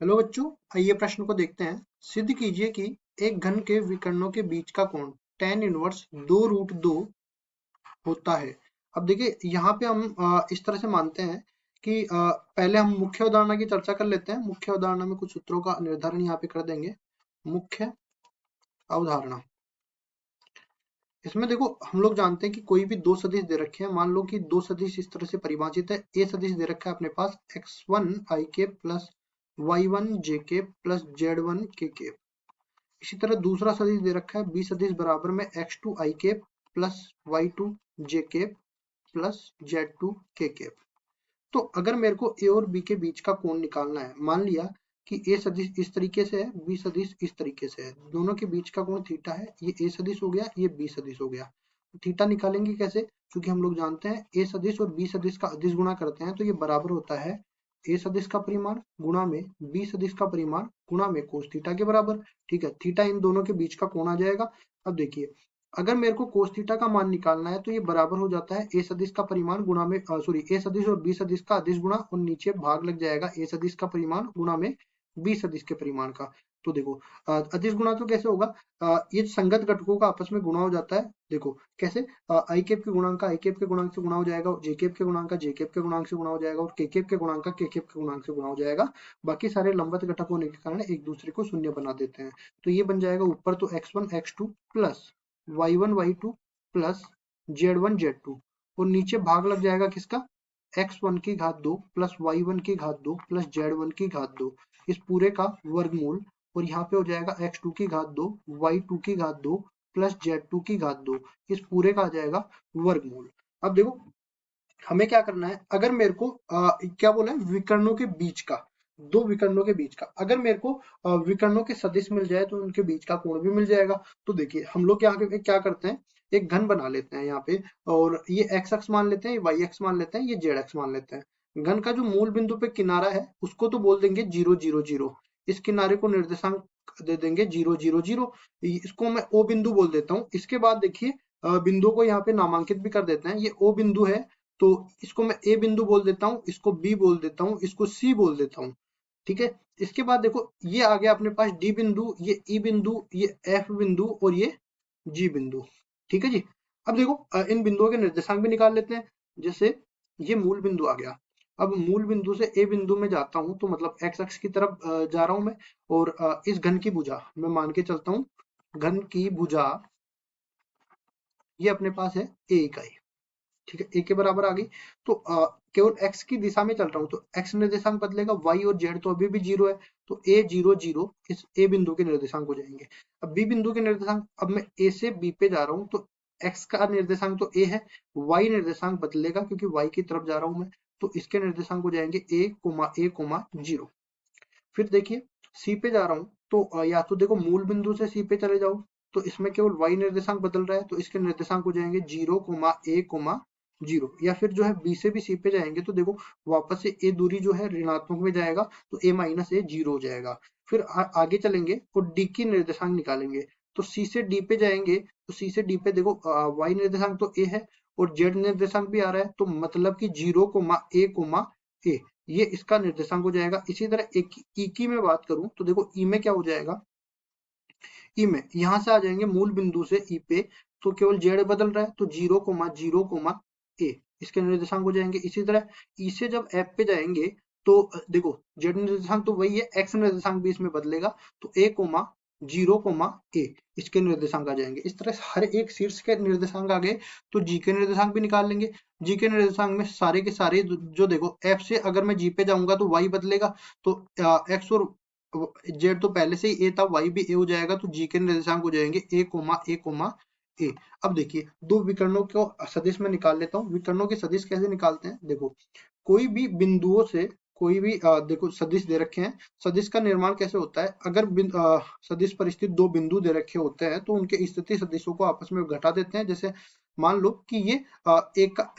Hello बच्चों, आइए प्रश्न को देखते हैं। सिद्ध कीजिए कि एक घन के विकर्णों के बीच का कोण tan इनवर्स 2√2 होता है। अब देखिए यहाँ पे हम इस तरह से मानते हैं कि पहले हम मुख्य अवधारणा की चर्चा कर लेते हैं। मुख्य अवधारणा में कुछ सूत्रों का निर्धारण यहाँ पे कर देंगे। मुख्य अवधारणा, इसमें देखो हम लोग जानते हैं कि कोई भी दो सदिश दे रखे हैं। मान लो कि दो सदिश इस तरह से परिभाषित है। ए सदिश दे रखा है अपने पास x1 i के प्लस y1 j के प्लस z1 k। इसी तरह दूसरा सदिश दे रखा है बी सदिश बराबर में x2 i cap plus y2 j cap plus z2 k cap. तो अगर मेरे को ए और बी के बीच का कोण निकालना है, मान लिया कि ए सदिश इस तरीके से है, बी सदिश इस तरीके से है, दोनों के बीच का कोण थीटा है। ये ए सदिश हो गया, ये बी सदिश हो गया। थीटा निकालेंगे कैसे? क्योंकि हम लोग जानते हैं ए सदिश और बी सदिश का अदिश गुणा करते हैं तो ये बराबर होता है ए सदिश का परिमाण गुणा में बी सदिश का परिमाण गुणा में कोस थीटा के बराबर। ठीक है, थीटा इन दोनों के बीच का कोण आ जाएगा। अब देखिए, अगर मेरे को कोस थीटा का मान निकालना है तो ये बराबर हो जाता है ए सदिश का परिमाण गुणा में सॉरी ए सदिश और बी सदिश का अदिश गुणा और नीचे भाग लग जाएगा ए सदिश का परिमाण गुणा में बी सदिश के परिमाण का। तो देखो अदिश गुणा तो कैसे होगा? ये संगत घटकों का आपस में गुणा हो जाता है। देखो कैसे, आई कैप के गुणांक का आई कैप के गुणांक से गुणा हो जाएगा, जे कैप के गुणांक का जे कैप के गुणांक से गुणा हो जाएगा और के कैप के गुणांक का के कैप के गुणांक से गुणा हो जाएगा। बाकी सारे लंबवत घटक होने के कारण एक दूसरे को शून्य बना देते हैं। तो ये बन जाएगा ऊपर तो x1 x2 plus y1 y2 plus z1 z2 और नीचे भाग लग जाएगा किसका? x1 की घात 2 प्लस y1 की घात 2 प्लस z1 की घात 2, इस पूरे का वर्गमूल। और यहाँ पे हो जाएगा x2 की घात 2 y2 की घात 2 प्लस z2 की घात 2, इस पूरे का आ जाएगा वर्गमूल। अब देखो हमें क्या करना है, अगर मेरे को क्या बोला है, विकर्णों के बीच का, दो विकर्णों के बीच का अगर मेरे को विकर्णों के सदिश मिल जाए तो उनके बीच का कोण भी मिल जाएगा। तो देखिए हम लोग यहाँ पे क्या करते हैं, एक घन बना लेते हैं यहाँ पे और ये x अक्ष मान लेते हैं, ये y अक्ष मान लेते हैं, ये z अक्ष मान लेते हैं। घन का जो मूल बिंदु पे किनारा है उसको तो बोल देंगे 0 0 0। इस किनारे को निर्देशांक दे देंगे 0 0 0। इसको मैं o बिंदु बोल देता हूँ। इसके बाद देखिए बिंदु को यहाँ पे नामांकित भी कर देते हैं। ये o बिंदु है तो इसको मैं ए बिंदु बोल देता हूँ, इसको बी बोल देता हूँ, इसको सी बोल देता हूँ। ठीक है, इसके बाद देखो ये आ गया अपने पास डी बिंदु, ये ई बिंदु, ये एफ बिंदु और ये जी बिंदु। ठीक है जी। अब देखो इन बिंदुओं के निर्देशांक भी निकाल लेते हैं। जैसे ये मूल बिंदु आ गया। अब मूल बिंदु से ए बिंदु में जाता हूँ तो मतलब एक्स अक्ष की तरफ जा रहा हूं मैं। और इस घन की भुजा मैं मान के चलता हूँ, घन की भुजा ये अपने पास है ए इकाई। ठीक है, ए के बराबर आ गई। तो केवल x की दिशा में चल रहा हूँ तो x निर्देशांक बदलेगा, y और z तो अभी भी 0 है तो a 0 0 इस a बिंदु के निर्देशांक हो जाएंगे। अब b बिंदु के निर्देशांक, अब मैं a से b पे जा रहा हूँ तो x का निर्देशांक तो a है, y निर्देशांक बदलेगा क्योंकि y की तरफ जा रहा हूँ मैं, तो इसके निर्देशांक हो जाएंगे a 0। फिर देखिए सी पे जा रहा हूँ तो या तो देखो मूल बिंदु से सी पे चले जाओ तो इसमें केवल y निर्देशांक बदल रहा है तो इसके निर्देशांक हो जाएंगे 0 a 0। या फिर जो है बी से भी सी पे जाएंगे तो देखो वापस से ए दूरी जो है ऋणात्मक में जाएगा तो a माइनस ए 0 हो जाएगा। फिर आगे चलेंगे और डी की निर्देशांक निकालेंगे तो सी से डी पे जाएंगे तो सी से डी पे देखो y निर्देशांक तो a है और z निर्देशांक भी आ रहा है तो मतलब कि 0 a ये इसका निर्देशांक हो जाएगा। इसी तरह एक ई की मैं बात करूं तो देखो ई में क्या हो जाएगा, ई में यहां से आ जाएंगे मूल बिंदु से ई पे तो केवल जेड बदल रहा है तो 0 ए इसके निर्देशांक हो जाएंगे। इसी तरह ई से जब एफ पे जाएंगे तो देखो जेड निर्देशांक तो वही है, एक्स निर्देशांक भी इसमें बदलेगा तो ए इसके निर्देशांक आ जाएंगे। इस तरह हर एक शीर्ष के निर्देशांक आ गए तो जी के निर्देशांक भी निकाल लेंगे। जी के निर्देशांक में सारे के सारे जो देखो एफ से अगर मैं जी पे जाऊंगा तो वाई बदलेगा तो एक्स और जेड तो पहले से ही ए था, वाई भी ए हो जाएगा तो जी के निर्देशांक हो जाएंगे ए। अब देखिए दो विकर्णों को सदिश में निकाल लेता हूँ। विकर्णों के सदिश कैसे निकालते हैं, देखो कोई भी बिंदुओं से कोई भी देखो सदिश दे रखे हैं। सदिश का निर्माण कैसे होता है, अगर सदिश पर स्थित दो बिंदु दे रखे होते हैं तो उनके स्थिति सदिशों को आपस में घटा देते हैं। जैसे मान लो कि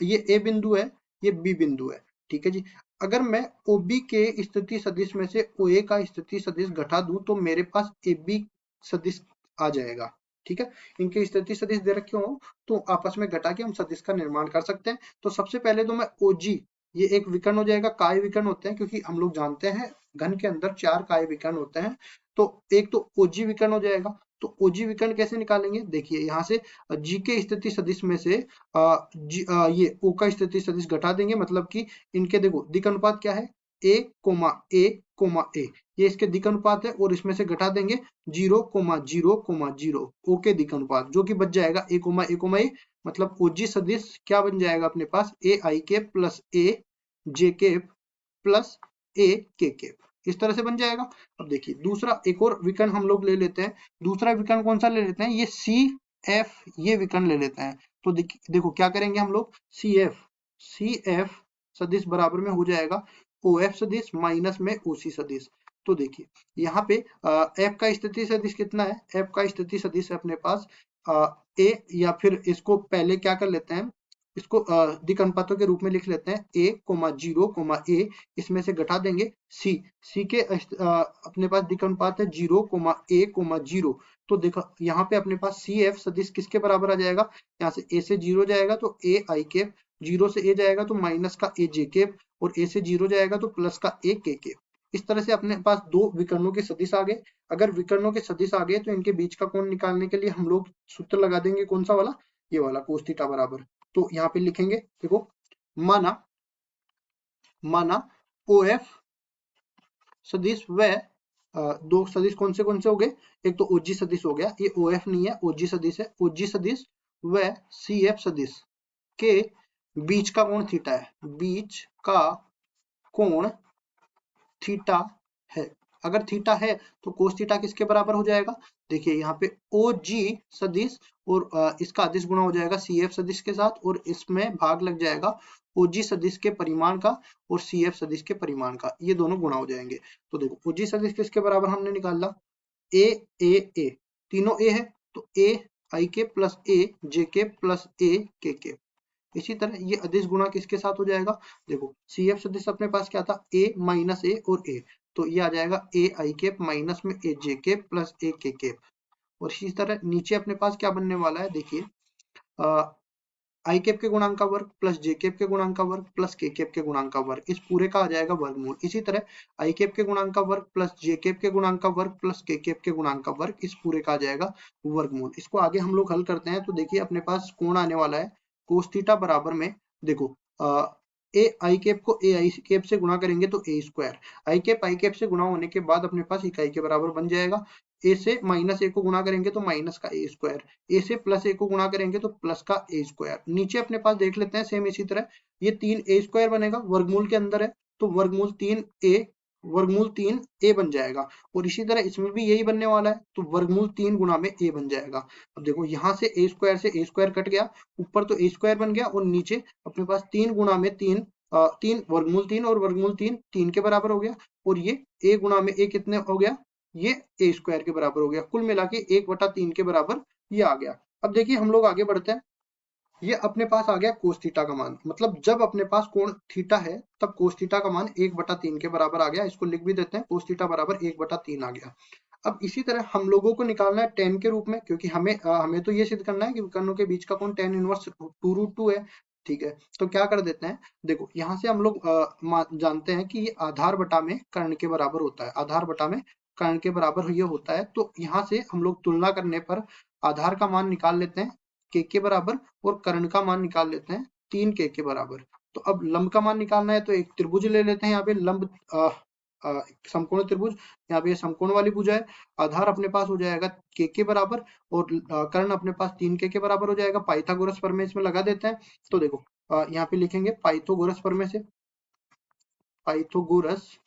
ये ए बिंदु है, ये बी बिंदु है। ठीक है जी, अगर मैं OB के स्थिति सदिश में से OA का स्थिति सदिश घटा दूं तो मेरे पास AB सदिश आ जाएगा। ठीक है, इनके स्थिति सदिश दे रखे हो तो आपस में घटा के हम सदिश का निर्माण कर सकते हैं। तो सबसे पहले तो मैं OG, ये एक विकर्ण हो जाएगा, काय विकर्ण होते हैं क्योंकि हम लोग जानते हैं घन के अंदर 4 काय विकर्ण होते हैं। तो एक तो ओजी विकर्ण हो जाएगा। तो ओजी विकर्ण कैसे निकालेंगे? देखिए यहाँ से जी के स्थिति सदिश में से ये ओ का स्थिति सदिश घटा देंगे, मतलब कि इनके देखो दिक् अनुपात क्या है, ए कोमा ए कोमा ए, ये इसके दिक् अनुपात है, और इसमें से घटा देंगे 0,0,0 ओ के दिक् अनुपात, जो कि बच जाएगा ए कोमा ए कोमा ए, मतलब ओजी सदिश क्या बन जाएगा अपने पास, ए आई के प्लस ए जे के प्लस ए के, इस तरह से बन जाएगा। अब देखिए दूसरा एक और विकर्ण हम लोग ले लेते हैं। दूसरा विकर्ण कौन सा ले लेते हैं, ये सी एफ, ये विकर्ण ले लेते हैं। तो देखो क्या करेंगे हम लोग, सी एफ सदिश बराबर में हो जाएगा ओ एफ सदिश माइनस में ओ सी सदिश। तो देखिए यहाँ पे एफ का स्थिति सदिश कितना है, एफ का स्थिति सदिश है अपने पास ए, या फिर इसको पहले क्या कर लेते हैं, इसको दिक् अनुपातों के रूप में लिख लेते हैं, ए कोमा जीरो कोमा ए, इसमें से घटा देंगे सी के अपने पास दिक् अनुपात है 0,a,0। तो देखो यहाँ पे अपने पास सी एफ सदिश किसके बराबर आ जाएगा, यहाँ से ए से 0 जाएगा तो ए आई केप, 0 से ए जाएगा तो माइनस का ए जे केप, और ए से 0 जाएगा तो प्लस का ए के केप। इस तरह से अपने पास दो विकर्णों के सदिश आ गए। अगर विकर्णों के सदिश आ गए तो इनके बीच का कोण निकालने के लिए हम लोग सूत्र लगा देंगे, कौन सा वाला, ये वाला, कोस थीटा बराबर। तो यहाँ पे लिखेंगे, देखो माना ओ एफ सदिश व दो सदिश कौन से हो गए, एक तो ओजी सदिश हो गया, ये ओ एफ नहीं है, ओजी सदिश है, ओजी सदिश व सी एफ सदिश के बीच का कोण थीटा है, बीच का कोण थीटा है। अगर थीटा है तो कोस थीटा किसके बराबर हो जाएगा, देखिए यहाँ पे ओ जी सदिश और इसका अदिश गुणा हो जाएगा सी एफ सदिश के साथ, और इसमें भाग लग जाएगा ओजी सदिश के परिमाण का और सी एफ सदिश के परिमाण का, ये दोनों गुणा हो जाएंगे। तो देखो ओजी सदिश किसके बराबर हमने निकाला, ए ए, तीनों ए है, तो ए आई के प्लस ए जे के प्लस ए के। इसी तरह ये अदिश गुणा किसके साथ हो जाएगा, देखो सी एफ सदिश अपने पास क्या था, ए माइनस ए और ए, तो ये आ जाएगा ए आई केप माइनस में ए जे केप प्लस ए के केप। और इसी तरह नीचे अपने पास क्या बनने वाला है, देखिए आई केप के गुणांक का वर्ग प्लस जे केप के गुणांक का वर्ग प्लस के केप के गुणांक का वर्ग, इस पूरे का आ जाएगा वर्गमूल। इसी तरह आई केप के गुणांक का वर्ग प्लस जे केप के गुणांक का वर्ग प्लस के केप के गुणांक का वर्ग, इस पूरे का आ जाएगा वर्गमूल। इसको आगे हम लोग हल करते हैं, तो देखिए अपने पास कोण आने वाला है कोस थीटा बराबर में, देखो ए आई केप को ए आई केप से गुणा करेंगे तो ए स्क्वायर, आई केप से गुणा होने के बाद अपने पास इकाई के बराबर बन जाएगा। ए से माइनस ए को गुणा करेंगे तो माइनस का ए स्क्वायर, ए से प्लस ए को गुणा करेंगे तो प्लस का ए स्क्वायर। नीचे अपने पास देख लेते हैं सेम इसी तरह, ये 3 ए स्क्वायर बनेगा, वर्गमूल के अंदर है तो वर्गमूल 3 ए बन जाएगा, और इसी तरह इसमें भी यही बनने वाला है, तो वर्गमूल 3 गुणा में ए बन जाएगा। अब देखो यहाँ से ए स्क्वायर कट गया, ऊपर तो ए स्क्वायर बन गया, और नीचे अपने पास 3 गुणा में 3 वर्गमूल 3 और वर्गमूल 3 के बराबर हो गया, और ये ए गुणा में ए कितने हो गया, ये ए स्क्वायर के बराबर हो गया। कुल मिला के 1/3 के बराबर ये आ गया। अब देखिए हम लोग आगे बढ़ते हैं, ये अपने पास आ गया कोस थीटा का मान, मतलब जब अपने पास कोण थीटा है तब कोस थीटा का मान 1/3 के बराबर आ गया। इसको लिख भी देते हैं, कोस थीटा बराबर 1/3 आ गया। अब इसी तरह हम लोगों को निकालना है tan के रूप में, क्योंकि हमें तो ये सिद्ध करना है कि विकर्णों के बीच का कोण tan इनवर्स 2√2 है। ठीक है, तो क्या कर देते हैं, देखो यहाँ से हम लोग जानते हैं कि ये आधार बटा में कर्ण के बराबर होता है, आधार बटा में कर्ण के बराबर ये होता है। तो यहाँ से हम लोग तुलना करने पर आधार का मान निकाल लेते हैं के बराबर, और कर्ण का मान निकाल लेते हैं 3 के बराबर। तो अब लंब का मान निकालना है, तो एक त्रिभुज ले लेते हैं यहाँ पे, लंब समकोण त्रिभुज, यहाँ पे समकोण वाली भुजा है, आधार अपने पास हो जाएगा के बराबर, और कर्ण अपने पास 3 के बराबर हो जाएगा। पाइथागोरस प्रमेय इसमें लगा देते हैं, तो देखो यहाँ पे लिखेंगे पाइथागोरस प्रमेय से, पाइथागोरस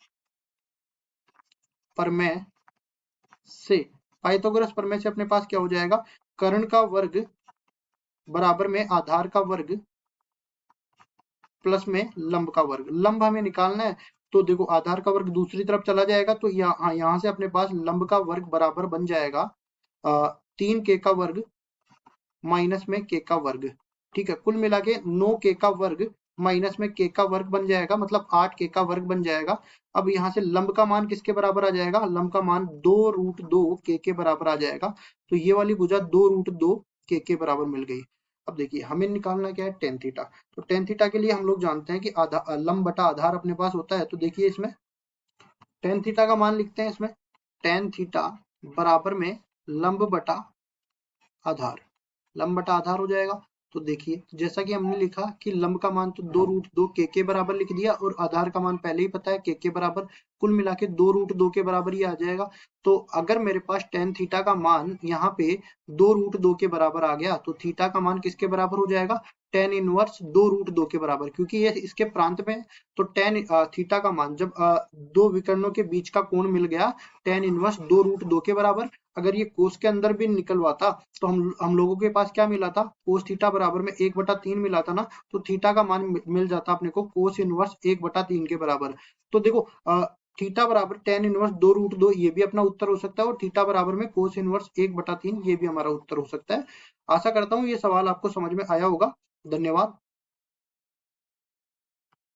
प्रमेय से अपने पास क्या हो जाएगा, कर्ण का वर्ग बराबर में आधार का वर्ग प्लस में लंब का वर्ग, लंब हमें निकालना है, तो देखो आधार का वर्ग दूसरी तरफ चला जाएगा, तो यहाँ से अपने पास लंब का वर्ग बराबर बन जाएगा 3 के का वर्ग माइनस में के का वर्ग। ठीक है, कुल मिला के 9 के का वर्ग माइनस में के का वर्ग बन जाएगा, मतलब 8 के का वर्ग बन जाएगा। अब यहाँ से लंब का मान किसके बराबर आ जाएगा, लंब का मान 2√2 के बराबर आ जाएगा। तो ये वाली भुजा 2√2 के बराबर मिल गई। अब देखिए हमें निकालना क्या है, टेन थीटा। तो टेन थीटा के लिए हम लोग जानते हैं कि लंब बटा आधार अपने पास होता है, तो देखिए इसमें टेन थीटा का मान लिखते हैं इसमें, टेन थीटा बराबर में लंब बटा आधार, लंब बटा आधार हो जाएगा। तो देखिए जैसा कि हमने लिखा कि लंब का मान तो 2√2 के बराबर लिख दिया और आधार का मान पहले ही पता है के बराबर, कुल मिला के 2√2 के बराबर ही आ जाएगा। तो अगर मेरे पास टेन थीटा का मान यहाँ पे 2√2 के बराबर आ गया तो थीटा का मान किसके बराबर हो जाएगा, टेन इनवर्स 2√2 के बराबर, क्योंकि ये इसके प्रांत में है। तो टेन थीटा का मान जब दो विकर्णों के बीच का कोण मिल गया टेन इनवर्स 2√2 के बराबर, अगर ये कोस के अंदर भी निकलवाता तो हम लोगों के पास क्या मिला था, कोस थीटा बराबर में 1/3 मिला था ना, तो थीटा का मान मिल जाता अपने को कोस इनवर्स 1/3 के बराबर। तो देखो थीटा बराबर टेन इनवर्स 2√2 ये भी अपना उत्तर हो सकता है, और थीटा बराबर में कोस इनवर्स 1/3 ये भी हमारा उत्तर हो सकता है। आशा करता हूँ ये सवाल आपको समझ में आया होगा। धन्यवाद।